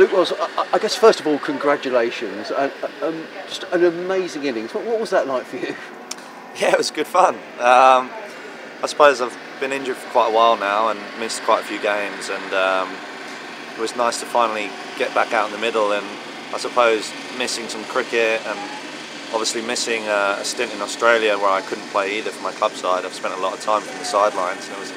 Luke, well, I guess first of all, congratulations. Just an amazing innings. What was that like for you? Yeah, it was good fun. I suppose I've been injured for quite a while now and missed quite a few games, and it was nice to finally get back out in the middle. And I suppose missing some cricket and obviously missing a stint in Australia where I couldn't play either for my club side. I've spent a lot of time from the sidelines, and it was,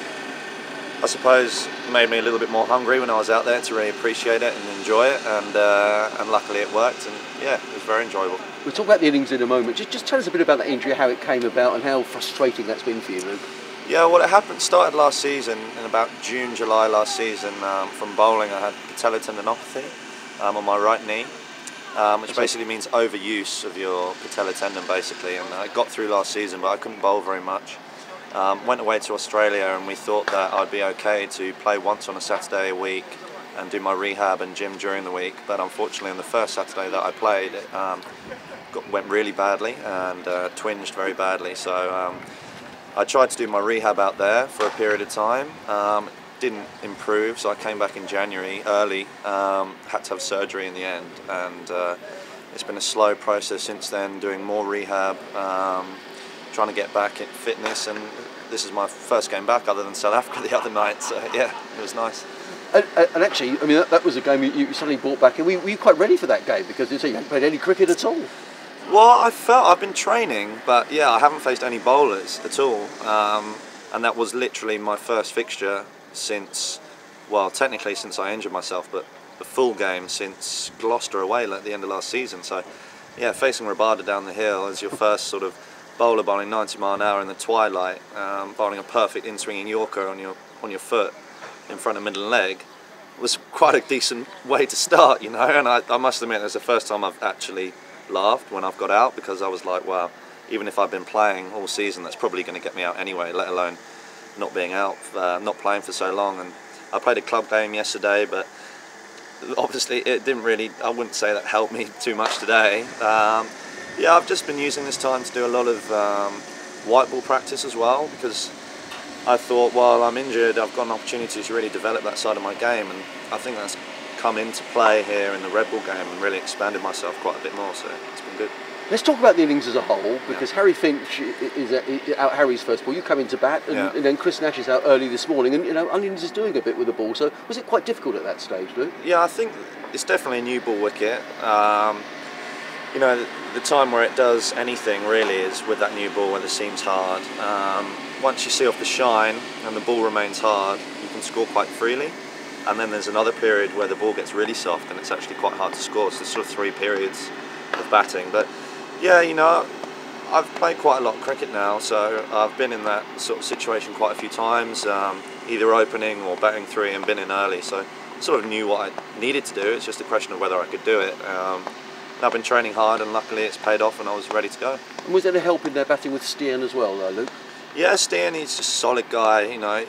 I suppose, made me a little bit more hungry when I was out there to really appreciate it and enjoy it, and luckily it worked, and yeah, it was very enjoyable. We'll talk about the innings in a moment. Just tell us a bit about that injury, how it came about and how frustrating that's been for you, Luke. Yeah, well, it started last season, in about June, July last season. From bowling, I had patellar tendinopathy on my right knee, which basically means overuse of your patellar tendon, basically, and I got through last season, but I couldn't bowl very much. Went away to Australia, and we thought that I'd be okay to play once on a Saturday a week and do my rehab and gym during the week, but unfortunately on the first Saturday that I played, it went really badly and twinged very badly, so I tried to do my rehab out there for a period of time. It didn't improve, so I came back in January early, had to have surgery in the end, and it's been a slow process since then, doing more rehab, trying to get back in fitness, and this is my first game back other than South Africa the other night, so yeah, it was nice. And actually, I mean, that was a game you suddenly brought back, and were you quite ready for that game, because you hadn't played any cricket at all? Well, I've been training, but yeah, I haven't faced any bowlers at all, and that was literally my first fixture since, well, technically since I injured myself, but the full game since Gloucester away at the end of last season. So yeah, facing Rabada down the hill as your first sort of bowler bowling 90 mile an hour in the twilight, bowling a perfect in-swinging Yorker on your foot in front of middle leg was quite a decent way to start, you know. And I must admit, it was the first time I've actually laughed when I've got out, because I was like, wow, even if I've been playing all season, that's probably going to get me out anyway, let alone not being out, not playing for so long. And I played a club game yesterday, but obviously it didn't really, I wouldn't say that helped me too much today. Yeah, I've just been using this time to do a lot of white ball practice as well, because I thought, while I'm injured, I've got an opportunity to really develop that side of my game, and I think that's come into play here in the red ball game and really expanded myself quite a bit more, so it's been good. Let's talk about the innings as a whole, because Harry Finch is out Harry's first ball. You come into bat, and then Chris Nash is out early this morning, and you know, Onions is doing a bit with the ball. So was it quite difficult at that stage, Luke? Yeah, I think it's definitely a new ball wicket. You know, the time where it does anything really is with that new ball where the seam's hard. Once you see off the shine and the ball remains hard, you can score quite freely. And then there's another period where the ball gets really soft and it's actually quite hard to score. So there's sort of 3 periods of batting. But yeah, you know, I've played quite a lot of cricket now, so I've been in that sort of situation quite a few times, either opening or batting 3 and been in early. So I sort of knew what I needed to do. It's just a question of whether I could do it. And I've been training hard, and luckily it's paid off and I was ready to go. And was there a help in their batting with Stiaan as well, Luke? Yeah, Stiaan, he's just a solid guy. You know,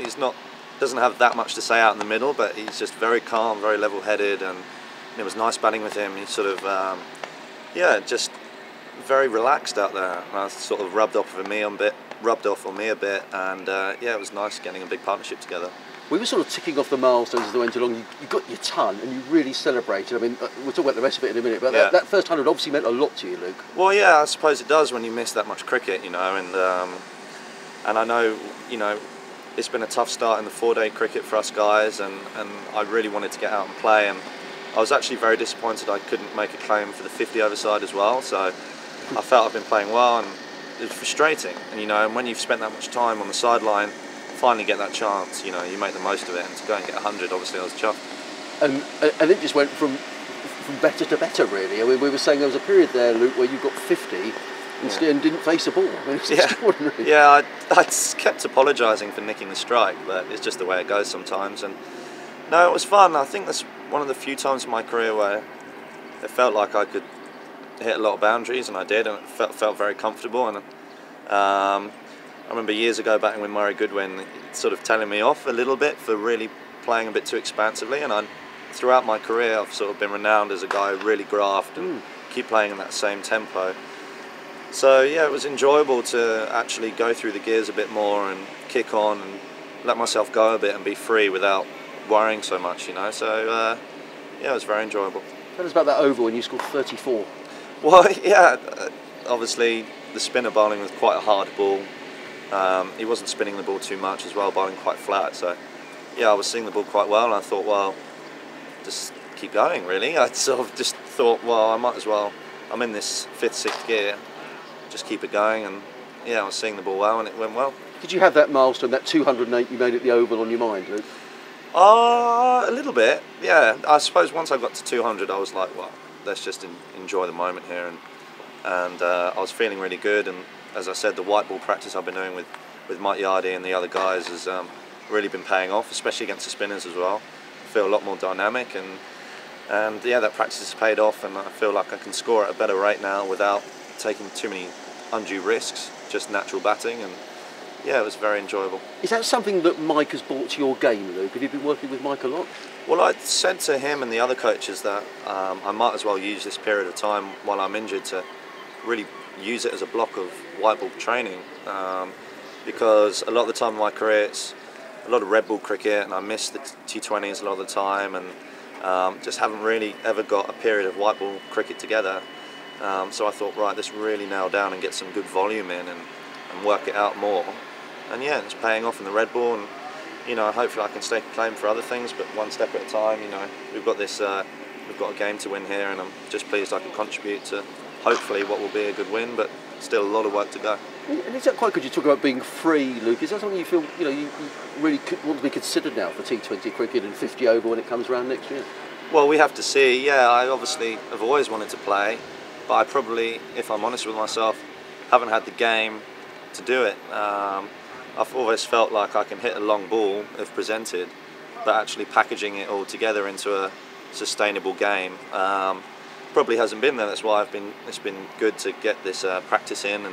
doesn't have that much to say out in the middle, but he's just very calm, very level-headed, and it was nice batting with him. He's sort of, yeah, just very relaxed out there. And I sort of rubbed off on me a bit, and yeah, it was nice getting a big partnership together. We were sort of ticking off the milestones as they went along. You got your ton, and you really celebrated. I mean, we'll talk about the rest of it in a minute, but yeah, that first 100 obviously meant a lot to you, Luke. Well, yeah, I suppose it does when you miss that much cricket, you know, and I know, you know, it's been a tough start in the 4-day cricket for us guys, and I really wanted to get out and play, and I was actually very disappointed I couldn't make a claim for the 50 over side as well, so I felt I've been playing well, and it was frustrating, and you know, and when you've spent that much time on the sideline, finally get that chance, you know, you make the most of it, and to go and get 100, obviously I was chuffed. And it just went from better to better, really. I mean, we were saying there was a period there, Luke, where you got 50 and Stiaan didn't face a ball. I mean, it's extraordinary. Yeah, I kept apologising for nicking the strike, but it's just the way it goes sometimes. And no, it was fun. I think that's one of the few times in my career where it felt like I could hit a lot of boundaries, and I did, and it felt very comfortable. And I remember years ago batting with Murray Goodwin sort of telling me off a little bit for really playing a bit too expansively, and throughout my career I've sort of been renowned as a guy who really graft and keep playing in that same tempo. So yeah, it was enjoyable to actually go through the gears a bit more and kick on and let myself go a bit and be free without worrying so much, you know. So yeah, it was very enjoyable. Tell us about that over when you scored 34. Well, yeah, obviously the spinner bowling was quite a hard ball. He wasn't spinning the ball too much as well, bowling quite flat. So, yeah, I was seeing the ball quite well, and I thought, well, just keep going, really. I sort of just thought, well, I might as well. I'm in this 5th, 6th gear, just keep it going, and yeah, I was seeing the ball well, and it went well. Did you have that milestone, that 208 you made at the Oval, on your mind, Luke? A little bit, yeah. I suppose once I got to 200, I was like, well, let's just enjoy the moment here, and I was feeling really good. And as I said, the white ball practice I've been doing with Mike Yardy and the other guys has really been paying off, especially against the spinners as well. I feel a lot more dynamic, and yeah, that practice has paid off, and I feel like I can score at a better rate now without taking too many undue risks, just natural batting, and yeah, it was very enjoyable. Is that something that Mike has brought to your game, Luke? Have you been working with Mike a lot? Well, I said to him and the other coaches that I might as well use this period of time while I'm injured to really use it as a block of white ball training, because a lot of the time in my career it's a lot of red ball cricket, and I miss the T20s a lot of the time, and just haven't really ever got a period of white ball cricket together. So I thought, right, let's really nail down and get some good volume in and work it out more. And yeah, it's paying off in the red ball, and you know, hopefully I can stake a claim for other things, but one step at a time. You know, we've got this, we've got a game to win here, and I'm just pleased I can contribute to hopefully what will be a good win, but still a lot of work to go. And is that quite good? You talk about being free, Luke. Is that something you feel, you know, you really want to be considered now for T20 cricket and 50 over when it comes around next year? Well, we have to see. Yeah, I obviously have always wanted to play, but I probably, if I'm honest with myself, haven't had the game to do it. I've always felt like I can hit a long ball if presented, but actually packaging it all together into a sustainable game probably hasn't been there. That's why it's been good to get this practice in,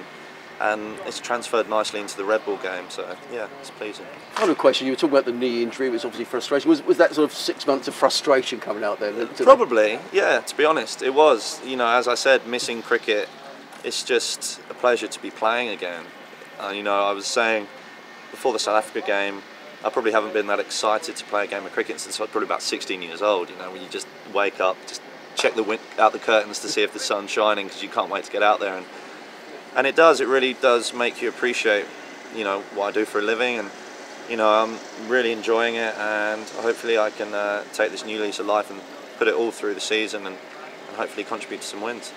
and it's transferred nicely into the red ball game. So yeah, it's pleasing. Final question: you were talking about the knee injury. It was obviously frustration. Was that sort of 6 months of frustration coming out there? Probably, yeah. To be honest, it was. You know, as I said, missing cricket. It's just a pleasure to be playing again. You know, I was saying before the South Africa game, I probably haven't been that excited to play a game of cricket since I was probably about 16 years old. You know, when you just wake up, just check out the curtains to see if the sun's shining, because you can't wait to get out there. And it does. It really does make you appreciate, you know, what I do for a living, and you know, I'm really enjoying it. And hopefully, I can take this new lease of life and put it all through the season, and hopefully contribute to some wins.